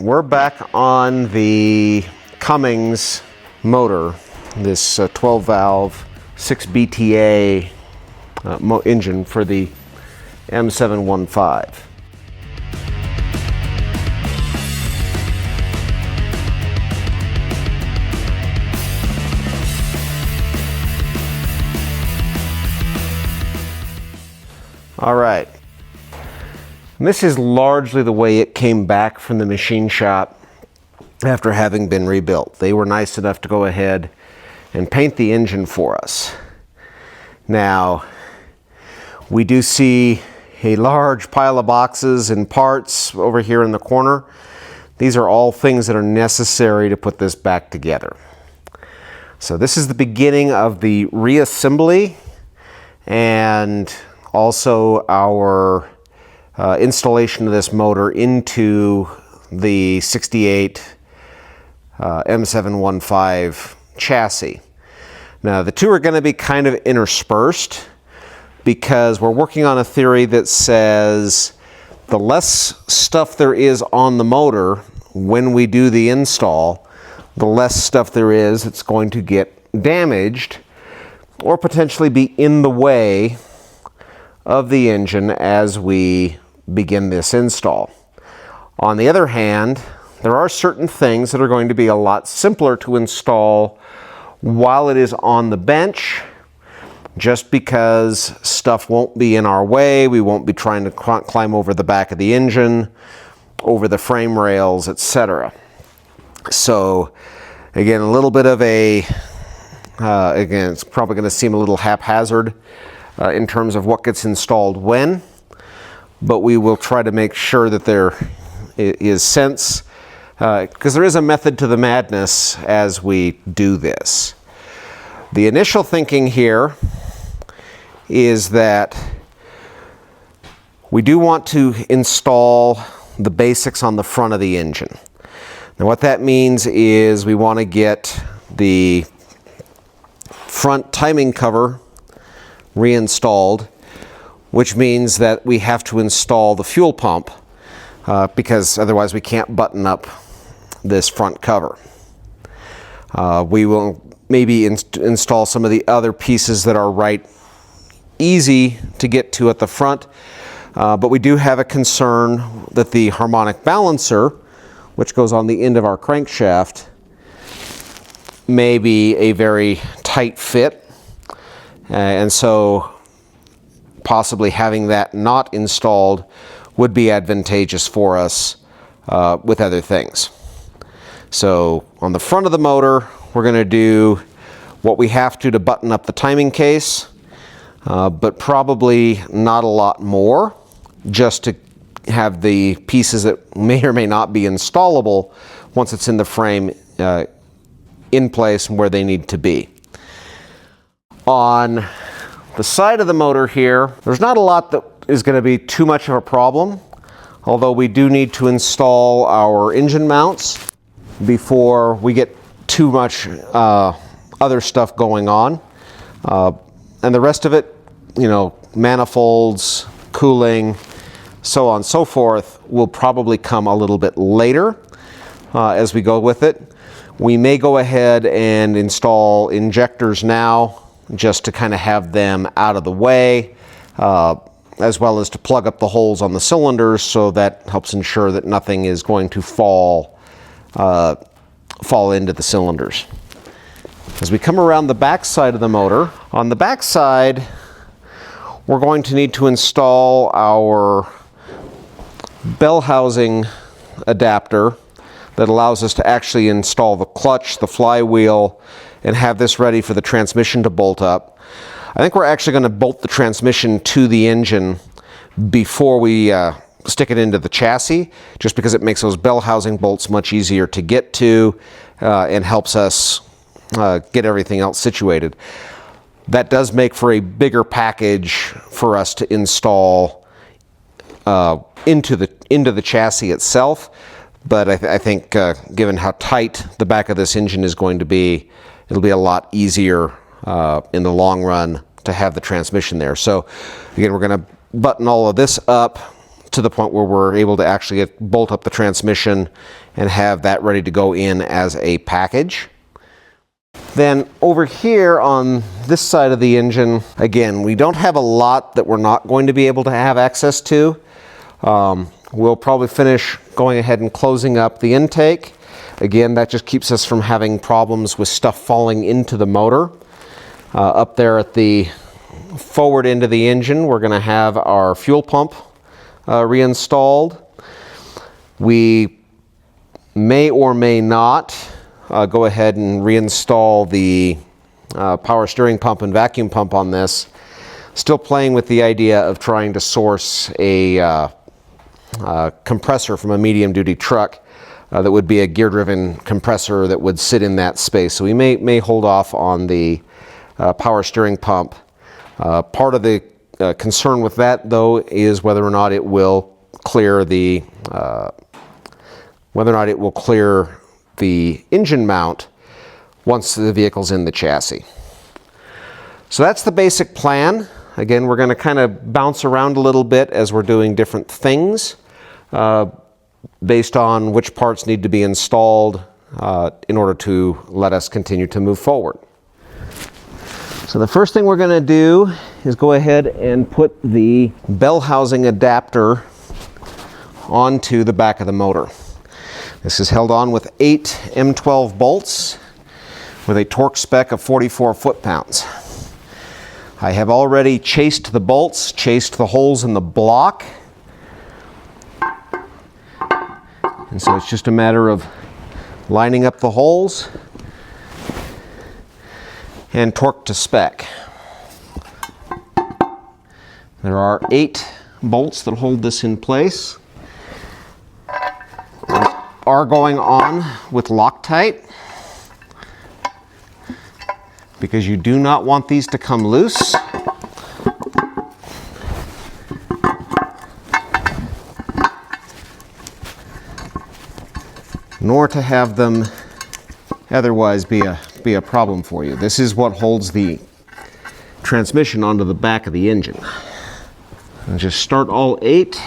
We're back on the Cummins motor, this 12 valve 6 BTA engine for the M715. All right. This is largely the way it came back from the machine shop after having been rebuilt. They were nice enough to go ahead and paint the engine for us. Now, we do see a large pile of boxes and parts over here in the corner. These are all things that are necessary to put this back together. So this is the beginning of the reassembly and also our installation of this motor into the 68 M715 chassis. Now the two are going to be kind of interspersed because we're working on a theory that says the less stuff there is on the motor when we do the install, the less stuff there is that's going to get damaged or potentially be in the way of the engine as we begin this install. On the other hand, there are certain things that are going to be a lot simpler to install while it is on the bench, just because stuff won't be in our way. We won't be trying to climb over the back of the engine, over the frame rails, etc. So again, a little bit of a, again, it's probably going to seem a little haphazard in terms of what gets installed when, but we will try to make sure that there is sense, because there is a method to the madness as we do this. The initial thinking here is that we do want to install the basics on the front of the engine. Now what that means is we want to get the front timing cover reinstalled, which means that we have to install the fuel pump because otherwise we can't button up this front cover. We will maybe install some of the other pieces that are easy to get to at the front, but we do have a concern that the harmonic balancer, which goes on the end of our crankshaft, may be a very tight fit, and so possibly having that not installed would be advantageous for us with other things. So on the front of the motor, we're going to do what we have to button up the timing case, but probably not a lot more, just to have the pieces that may or may not be installable once it's in the frame in place and where they need to be. On the side of the motor here, there's not a lot that is going to be too much of a problem, although we do need to install our engine mounts before we get too much other stuff going on. And the rest of it, you know, manifolds, cooling, so on and so forth, will probably come a little bit later as we go with it. We may go ahead and install injectors now, just to kind of have them out of the way, as well as to plug up the holes on the cylinders, so that helps ensure that nothing is going to fall into the cylinders. As we come around the back side of the motor, on the back side, we're going to need to install our bell housing adapter that allows us to actually install the clutch, the flywheel, and have this ready for the transmission to bolt up. I think we're actually going to bolt the transmission to the engine before we stick it into the chassis, just because it makes those bell housing bolts much easier to get to and helps us get everything else situated. That does make for a bigger package for us to install into the chassis itself, but I think given how tight the back of this engine is going to be, it'll be a lot easier in the long run to have the transmission there. So again, we're going to button all of this up to the point where we're able to actually bolt up the transmission and have that ready to go in as a package. Then over here on this side of the engine, again, we don't have a lot that we're not going to be able to have access to. We'll probably finish going ahead and closing up the intake. Again, that just keeps us from having problems with stuff falling into the motor. Up there at the forward end of the engine, we're going to have our fuel pump reinstalled. We may or may not go ahead and reinstall the power steering pump and vacuum pump on this. Still playing with the idea of trying to source a compressor from a medium-duty truck that would be a gear-driven compressor that would sit in that space. So we may hold off on the power steering pump. Part of the concern with that, though, is whether or not it will clear the engine mount once the vehicle's in the chassis. So that's the basic plan. Again, we're going to kind of bounce around a little bit as we're doing different things based on which parts need to be installed in order to let us continue to move forward. So the first thing we're going to do is go ahead and put the bell housing adapter onto the back of the motor. This is held on with 8 M12 bolts with a torque spec of 44 foot-pounds. I have already chased the bolts, chased the holes in the block, and so it's just a matter of lining up the holes and torque to spec. There are 8 bolts that hold this in place. These are going on with Loctite because you do not want these to come loose. Nor to have them otherwise be a problem for you. This is what holds the transmission onto the back of the engine. And just start all 8,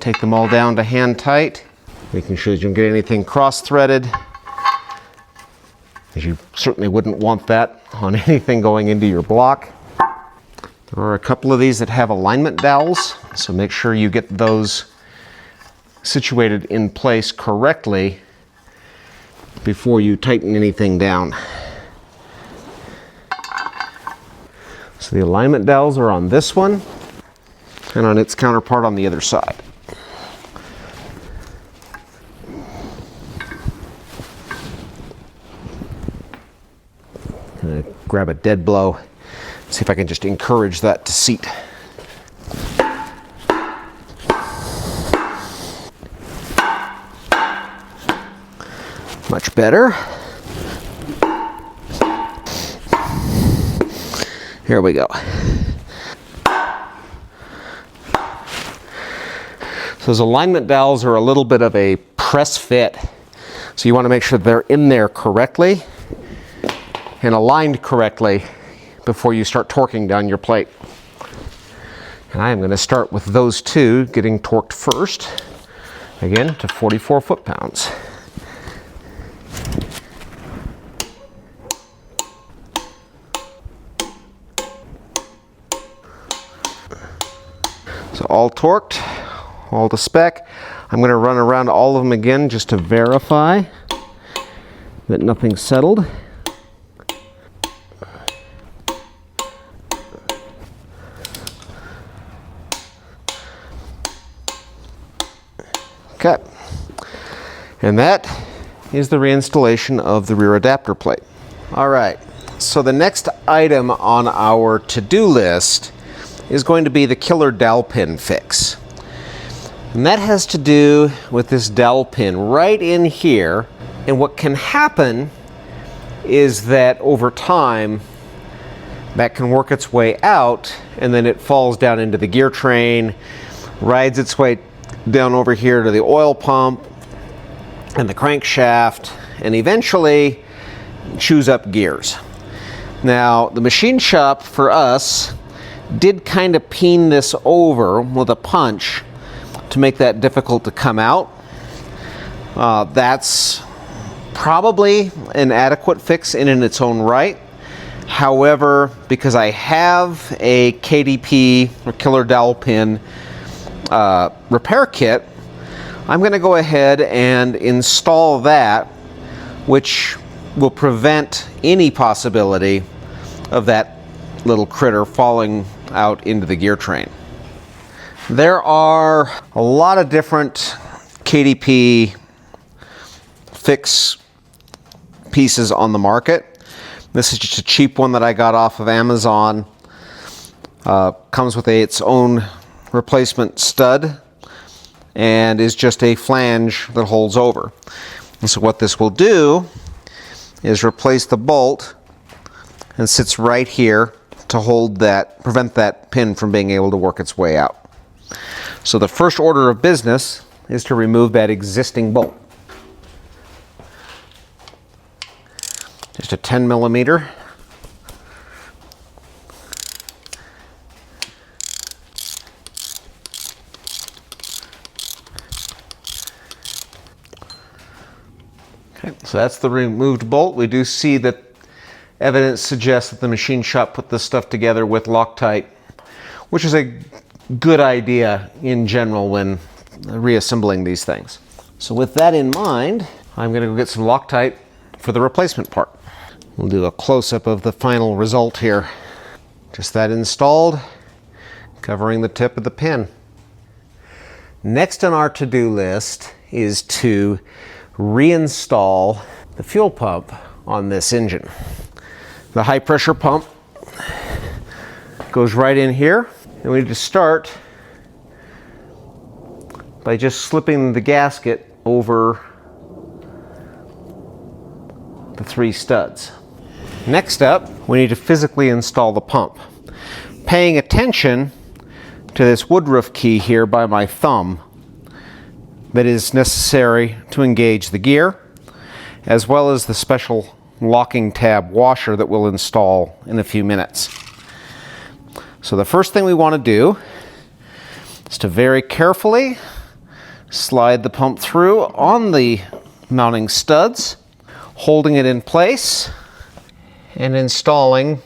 take them all down to hand tight, making sure that you don't get anything cross-threaded, as you certainly wouldn't want that on anything going into your block. There are a couple of these that have alignment dowels, so make sure you get those situated in place correctly before you tighten anything down. So the alignment dowels are on this one and on its counterpart on the other side. I'm going to grab a dead blow, see if I can just encourage that to seat. Much better. Here we go. So those alignment dowels are a little bit of a press fit. So you want to make sure they're in there correctly and aligned correctly before you start torquing down your plate. And I am going to start with those 2 getting torqued first, again to 44 foot-pounds. So all torqued, all to spec. I'm going to run around all of them again just to verify that nothing's settled. Okay, and that is the reinstallation of the rear adapter plate. All right, so the next item on our to-do list is going to be the Killer Dowel Pin fix. And that has to do with this dowel pin right in here. And what can happen is that over time, that can work its way out, and then it falls down into the gear train, rides its way down over here to the oil pump and the crankshaft, and eventually chews up gears. Now, the machine shop for us did kind of peen this over with a punch to make that difficult to come out. That's probably an adequate fix in its own right. However, because I have a KDP or Killer Dowel Pin repair kit, I'm going to go ahead and install that, which will prevent any possibility of that little critter falling out into the gear train. There are a lot of different KDP fix pieces on the market. This is just a cheap one that I got off of Amazon. Comes with its own replacement stud and is just a flange that holds over. And so what this will do is replace the bolt and sits right here to hold that, prevent that pin from being able to work its way out. So the first order of business is to remove that existing bolt. Just a 10 millimeter. Okay, so that's the removed bolt. We do see that evidence suggests that the machine shop put this stuff together with Loctite, which is a good idea in general when reassembling these things. So with that in mind, I'm going to go get some Loctite for the replacement part. We'll do a close-up of the final result here. Just that installed, covering the tip of the pin. Next on our to-do list is to reinstall the fuel pump on this engine. The high pressure pump goes right in here, and we need to start by just slipping the gasket over the 3 studs. Next up, we need to physically install the pump. Paying attention to this woodruff key here by my thumb that is necessary to engage the gear, as well as the special locking tab washer that we'll install in a few minutes. So the first thing we want to do is to very carefully slide the pump through on the mounting studs, holding it in place and installing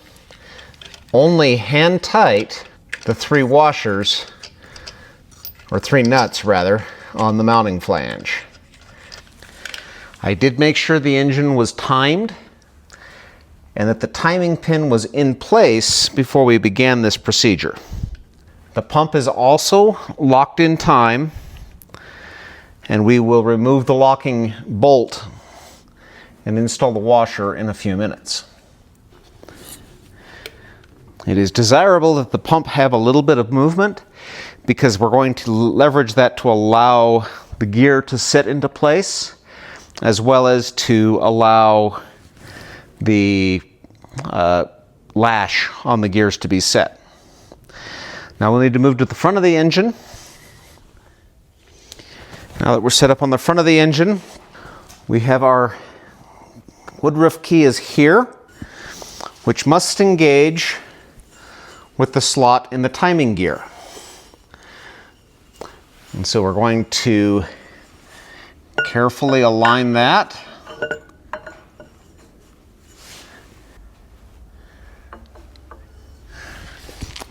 only hand tight the 3 washers, or 3 nuts rather, on the mounting flange. I did make sure the engine was timed and that the timing pin was in place before we began this procedure. The pump is also locked in time, and we will remove the locking bolt and install the washer in a few minutes. It is desirable that the pump have a little bit of movement because we're going to leverage that to allow the gear to sit into place, as well as to allow the lash on the gears to be set. Now we'll need to move to the front of the engine. Now that we're set up on the front of the engine, we have our woodruff key is here, which must engage with the slot in the timing gear. And so we're going to carefully align that.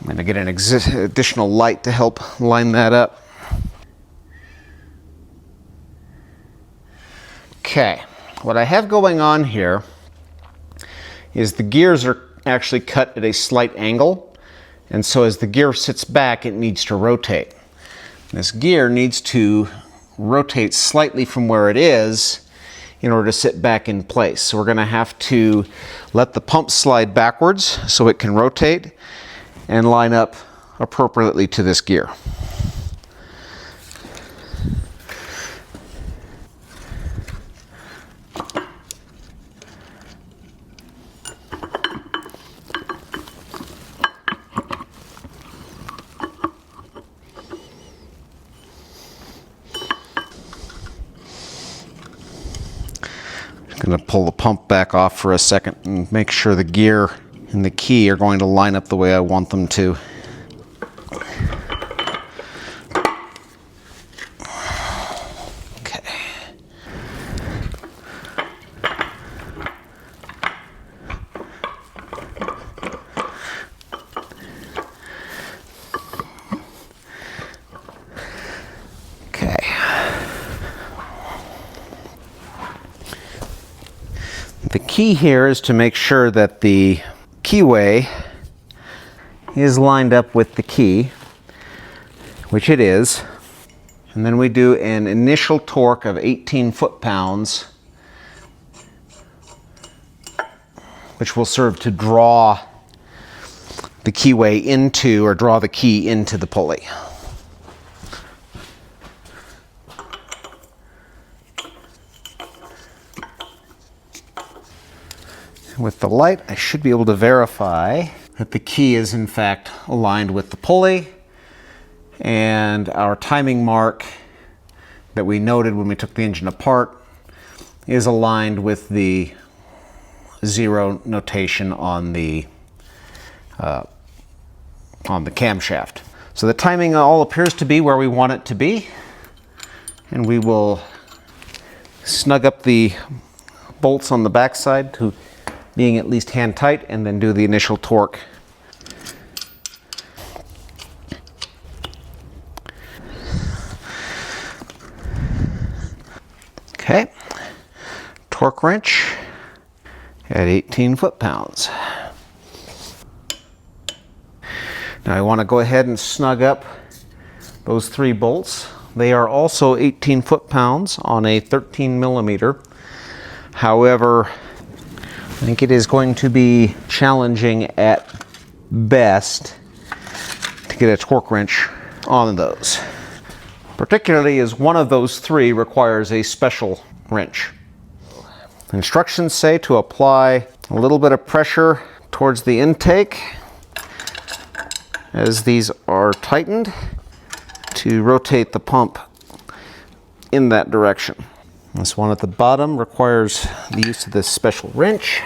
I'm going to get an additional light to help line that up. Okay, what I have going on here is the gears are actually cut at a slight angle, and so as the gear sits back, it needs to rotate. This gear needs to rotate slightly from where it is in order to sit back in place. So we're going to have to let the pump slide backwards so it can rotate and line up appropriately to this gear. I'm going to pull the pump back off for a second and make sure the gear and the key are going to line up the way I want them to. Okay. The key here is to make sure that the keyway is lined up with the key, which it is. And then we do an initial torque of 18 foot-pounds, which will serve to draw the keyway into, or draw the key into the pulley. With the light, I should be able to verify that the key is in fact aligned with the pulley, and our timing mark that we noted when we took the engine apart is aligned with the 0 notation on the camshaft. So the timing all appears to be where we want it to be, and we will snug up the bolts on the backside to being at least hand tight, and then do the initial torque. Okay, torque wrench at 18 foot-pounds. Now I want to go ahead and snug up those 3 bolts. They are also 18 foot-pounds on a 13 millimeter. However, I think it is going to be challenging at best to get a torque wrench on those, particularly as one of those 3 requires a special wrench. Instructions say to apply a little bit of pressure towards the intake as these are tightened to rotate the pump in that direction. This one at the bottom requires the use of this special wrench.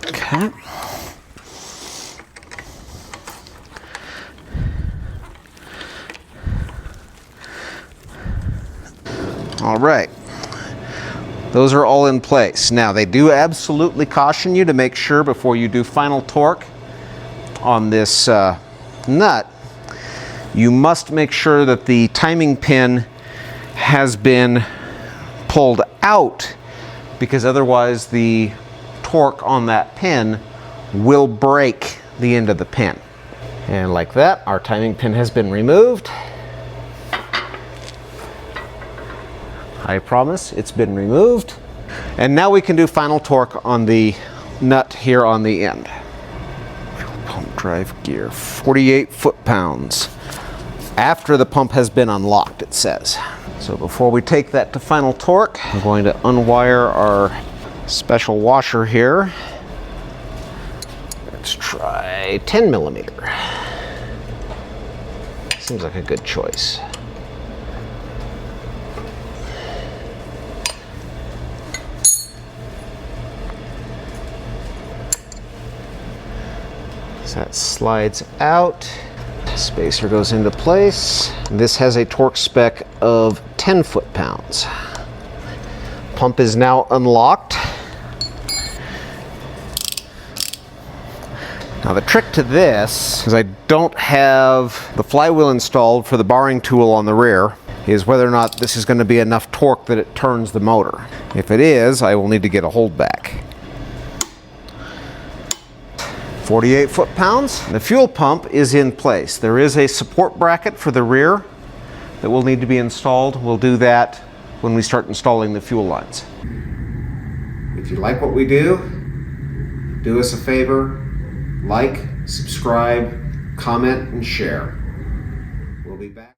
Okay. All right. Those are all in place. Now, they do absolutely caution you to make sure before you do final torque on this nut, you must make sure that the timing pin has been pulled out, because otherwise the torque on that pin will break the end of the pin. And like that, our timing pin has been removed. I promise it's been removed. And now we can do final torque on the nut here on the end. Pump drive gear, 48 foot-pounds. After the pump has been unlocked, it says. So before we take that to final torque, I'm going to unwire our special washer here. Let's try 10 millimeter. Seems like a good choice. So that slides out, spacer goes into place. This has a torque spec of 10 foot-pounds. Pump is now unlocked. Now the trick to this is I don't have the flywheel installed for the barring tool on the rear, is whether or not this is going to be enough torque that it turns the motor. If it is, I will need to get a holdback. 48 foot-pounds. The fuel pump is in place. There is a support bracket for the rear that will need to be installed. We'll do that when we start installing the fuel lines. If you like what we do us a favor, like, subscribe, comment, and share.